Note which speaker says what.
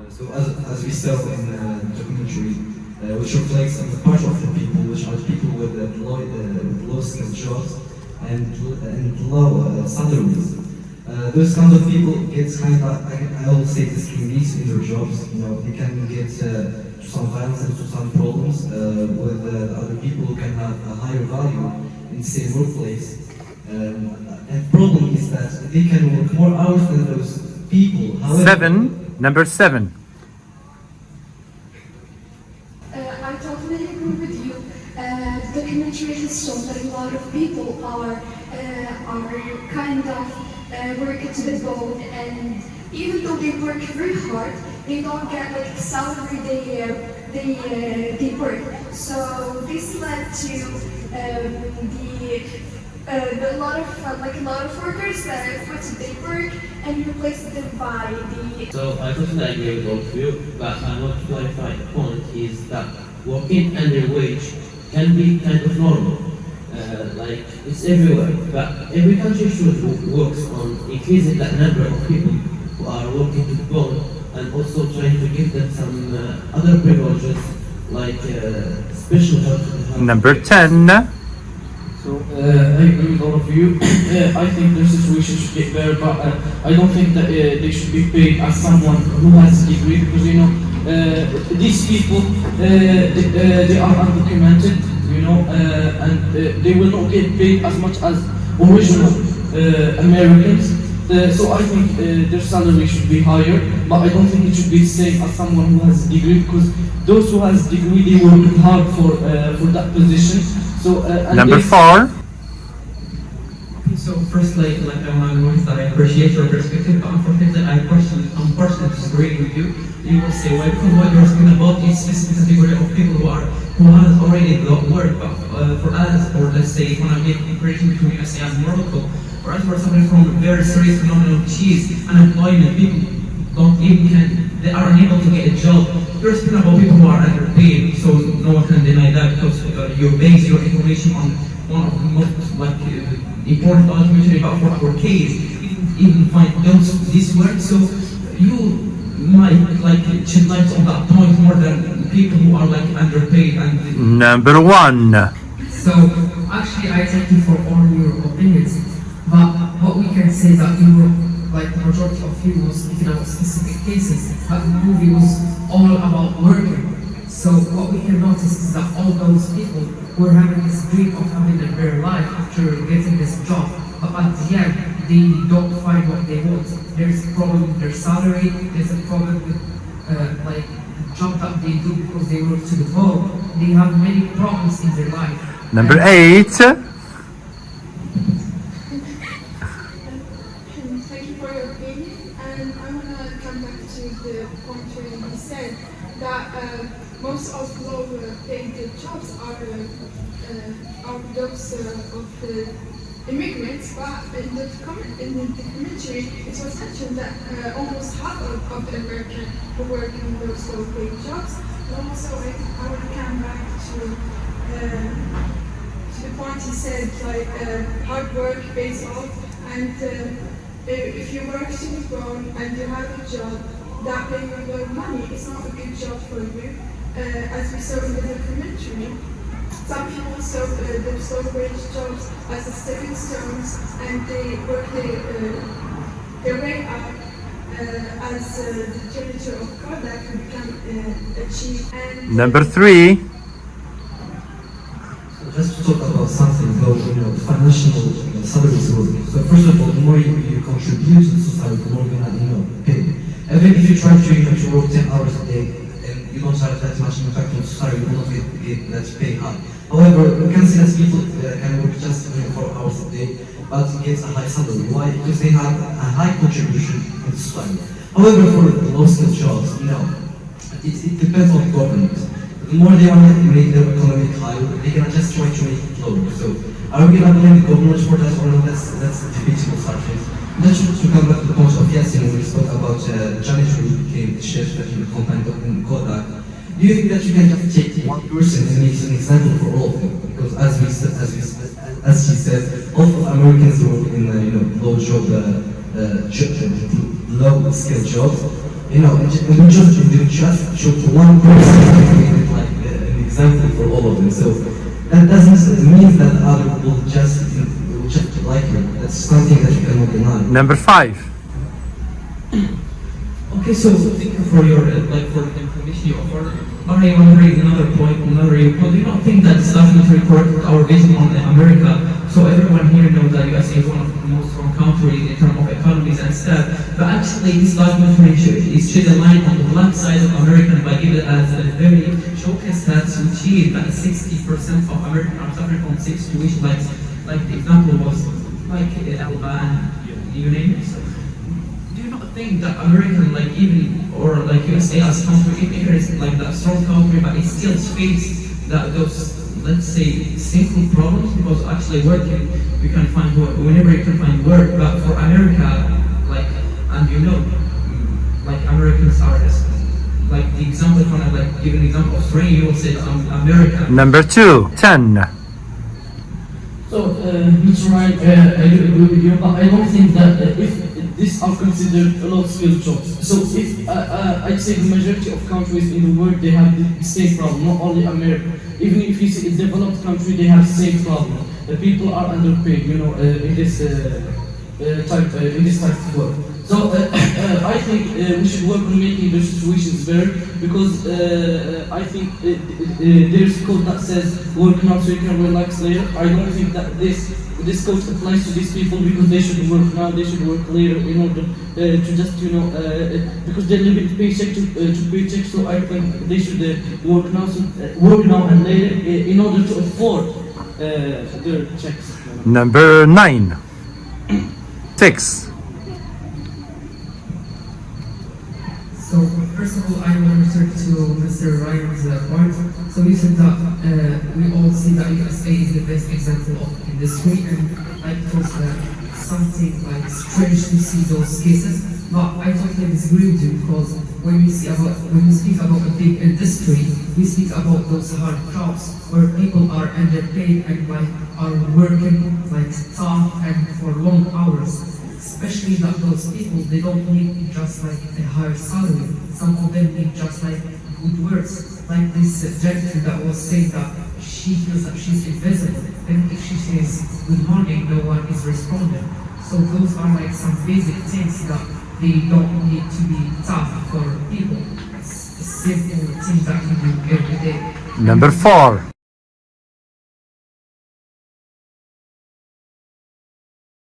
Speaker 1: So as we saw in the documentary, which reflects on the part of the people, which are people with low skilled jobs and low salaries. Those kind of people get kind of, I will say, discriminated in their jobs. You know, they can get to some violence and to some problems with other people who can have a higher value in the same workplace. And the problem is that they can work more hours than those people. However,
Speaker 2: Number 7.
Speaker 3: I totally agree with you. The documentary has shown that a lot of people are kind of working to the bone, and even though they work very hard, they don't get like the salary they work. So this led to a lot of workers that quit their work and replaced them by the.
Speaker 4: So I totally agree with all of you, but I want to clarify the point is that working under wage can be kind of normal. Like it's everywhere, but every country should work on increasing that number of people who are working to the bone and also trying to give them some other privileges like special help.
Speaker 2: Number 10.
Speaker 5: So I agree with all of you. I think their situation should get better, but I don't think that they should be paid as someone who has a degree, because you know these people they are undocumented, you know, and they will not get paid as much as original Americans. So I think their salary should be higher, but I don't think it should be the same as someone who has a degree, because those who has a degree, they work hard for that position. So
Speaker 2: Number 4.
Speaker 6: So first, like I want to say, I appreciate your perspective, but unfortunately, I personally disagree with you. You will say, why? Because what you're speaking about is specific category of people who has already got work. But for us, or let's say, when I make comparison between USA and Morocco, for us, we're suffering from a very serious phenomenon, which is unemployment. People they are unable to get a job. You're speaking about people who are underpaid, so no one can deny that, because you base your information on one of the most important documentary about for our case. Even find this work, so you might shed light on that point more than people who are underpaid and.
Speaker 2: Number 1.
Speaker 7: So actually, I thank you for all your opinions, but what we can say that you were, like the majority of you was speaking about specific cases, but the movie was all about working. So what we can notice is that all those people were having this dream of having a better life after getting this job, but at the end they don't find what they want. There's a problem with their salary, there's a problem with the job that they do because they work to the bone. They have many problems in their life.
Speaker 2: Number 8.
Speaker 3: Thank you for your opinion, and I want to come back to the point where you said that most of low-paid jobs are those of immigrants, but in the documentary it was mentioned that almost half of the Americans who work in those low-paid jobs. And also, I want to come back to the point he said, hard work pays off, and if you work to the bone and you have a job that pays you a lot of money, it's not a good job for you. As we saw in the documentary, some people saw those low-wage jobs as a stepping stones, and they work their way up as the janitor of product who become achieve. And
Speaker 2: Number 3.
Speaker 1: Just to talk about something, though, financial salaries growth. So first of all, the more you contribute to the society, the more you're gonna, pay. Even if you try to work 10 hours a day and you don't have that much impact on society, you will not get that pay high. However, we can see that people can work just 4 hours a day, but get a high salary. Why? Because they have a high contribution in society. However, for the low-skilled jobs, it depends on the government. The more they want to make their economic higher, they can just try to make it lower. So, are we going to blame the government for that or not? That's a debatable subject. Just to come back to the point of Yasin, we spoke about janitor who became the chef at your company in Kodak. Do you think that you can just take one person and make an example for all of them? Because as she said, all of Americans work in low skill jobs. you know, and we just show to one person like an example for all of them. So that doesn't mean that the other will just like you. That's something that you cannot deny.
Speaker 2: Number 5.
Speaker 6: Okay, so thank you for your for the information you offered. But I want to raise another point, another viewpoint. Do you not think that this documentary corrected our vision on America? So everyone here knows that USA is one of the most strong countries in terms of economies and stuff. But actually, this documentary shed a light on the black side of America by giving it as a very showcase that which is that 60% of Americans are suffering from same situation. Like the example was like Alabama and you name it. So, do you not think that American, like even or like USA as a country, even if it is like that strong country, but it still faces that those, let's say, simple problems? Because actually working, you can find work whenever you can find work. But for America, like, and you know, like Americans are just like the example from like give an example of Australia, you will say America.
Speaker 2: Number 2. 10.
Speaker 5: So, Mr. Ryan, I do agree with you, but I don't think that if these are considered a lot of skilled jobs. So if I'd say the majority of countries in the world, they have the same problem, not only America. Even if you see a developed country, they have the same problem. The people are underpaid, you know, in this type of work. So I think we should work on making the situations better, because I think there's a code that says work now so you can relax later. I don't think that this code applies to these people, because they should work now, they should work later in order to just, you know, because they live in paycheck to paycheck. So I think they should work now and later in order to afford their checks.
Speaker 2: Number 9. 6.
Speaker 7: So first of all, I want to return to Mr. Ryan's point. So you said that we all see that USA is the best example of industry, and I thought that something like strange to see those cases. But I totally disagree with you, because when we speak about a big industry, we speak about those hard jobs where people are underpaid and like are working like tough and for long hours. Especially that those people, they don't need just like a higher salary. Some of them need just like good words. Like this gentleman that was saying that she feels that she's invisible. And if she says good morning, no one is responding. So those are like some basic things that they don't need to be tough for people. It's a simple thing that you do every day.
Speaker 2: Number 4.